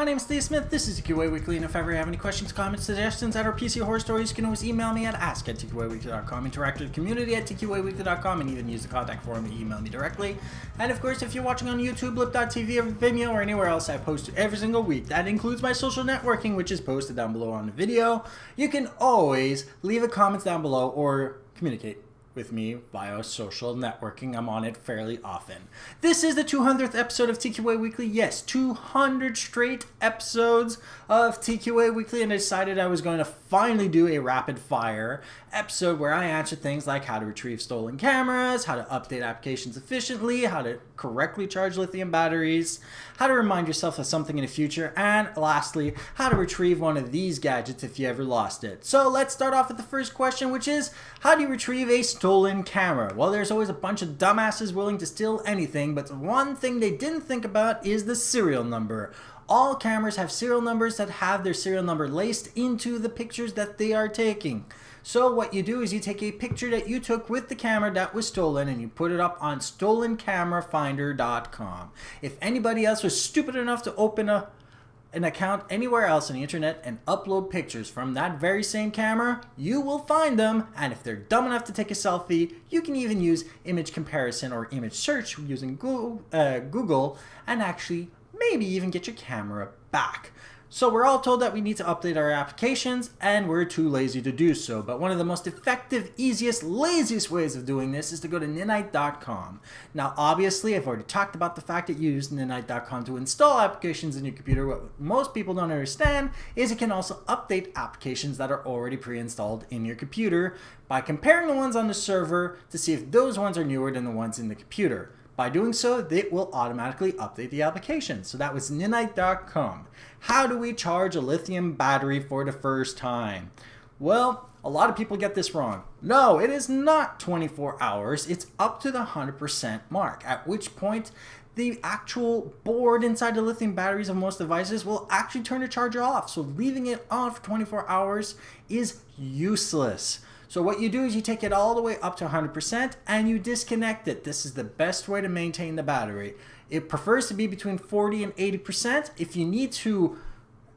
name is Steve Smith, this is TQA Weekly, and if ever you have any questions, comments, suggestions, or PC horror stories, you can always email me at ask@tqaweekly.com, interact with the community at tqaweekly.com, and even use the contact form to email me directly. And of course, if you're watching on YouTube, Blip.tv, or Vimeo, or anywhere else I post every single week, that includes my social networking, which is posted down below on the video, you can always leave a comment down below or communicate with me via social networking. I'm on it fairly often. This is the 200th episode of TQA Weekly. Yes, 200 straight episodes of TQA Weekly, and I decided I was going to finally do a rapid fire episode where I answer things like how to retrieve stolen cameras, how to update applications efficiently, how to correctly charge lithium batteries, how to remind yourself of something in the future, and lastly, how to retrieve one of these gadgets if you ever lost it. So let's start off with the first question, which is, how do you retrieve a stolen camera? Well, there's always a bunch of dumbasses willing to steal anything, but one thing they didn't think about is the serial number. All cameras have serial numbers that have their serial number laced into the pictures that they are taking. So what you do is you take a picture that you took with the camera that was stolen and you put it up on stolencamerafinder.com. If anybody else was stupid enough to open an account anywhere else on the internet and upload pictures from that very same camera, you will find them, and if they're dumb enough to take a selfie, you can even use image comparison or image search using Google and actually maybe even get your camera back. So we're all told that we need to update our applications, and we're too lazy to do so. But one of the most effective, easiest, laziest ways of doing this is to go to Nanite.com. Now, obviously, I've already talked about the fact that you use Nanite.com to install applications in your computer. What most people don't understand is it can also update applications that are already pre-installed in your computer by comparing the ones on the server to see if those ones are newer than the ones in the computer. By doing so, it will automatically update the application. So that was Nanite.com. How do we charge a lithium battery for the first time? Well, a lot of people get this wrong. No, it is not 24 hours. It's up to the 100% mark, at which point the actual board inside the lithium batteries of most devices will actually turn the charger off. So leaving it on for 24 hours is useless. So what you do is you take it all the way up to 100% and you disconnect it. This is the best way to maintain the battery. It prefers to be between 40 and 80%. If you need to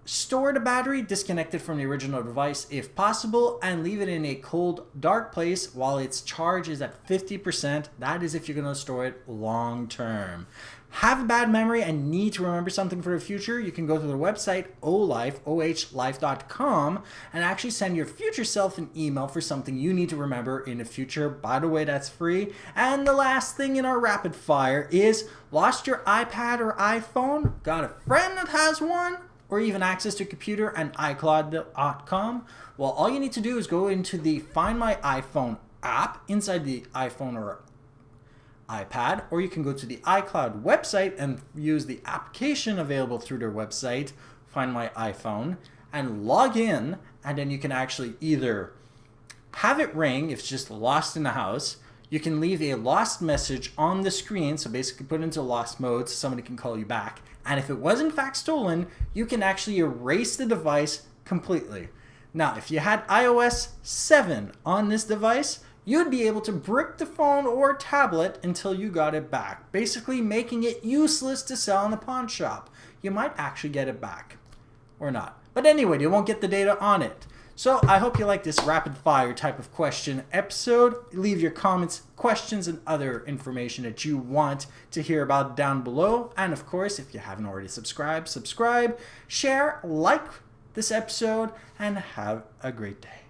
store the battery, disconnect it from the original device if possible and leave it in a cold, dark place while its charge is at 50%. That is if you're going to store it long term. Have a bad memory and need to remember something for the future, you can go to the website ohlife.com and actually send your future self an email for something you need to remember in the future. By the way, that's free. And the last thing in our rapid fire is, lost your iPad or iPhone? Got a friend that has one? Or even access to a computer and iCloud.com? Well, all you need to do is go into the Find My iPhone app inside the iPhone or iPad, or you can go to the iCloud website and use the application available through their website, Find My iPhone, and log in, and then you can actually either have it ring if it's just lost in the house. You can leave a lost message on the screen, so basically put it into lost mode so somebody can call you back. And if it was in fact stolen, you can actually erase the device completely. Now, if you had iOS 7 on this device, you'd be able to brick the phone or tablet until you got it back, basically making it useless to sell in the pawn shop. You might actually get it back, or not. But anyway, you won't get the data on it. So I hope you like this rapid fire type of question episode. Leave your comments, questions, and other information that you want to hear about down below. And of course, if you haven't already subscribed, subscribe, share, like this episode, and have a great day.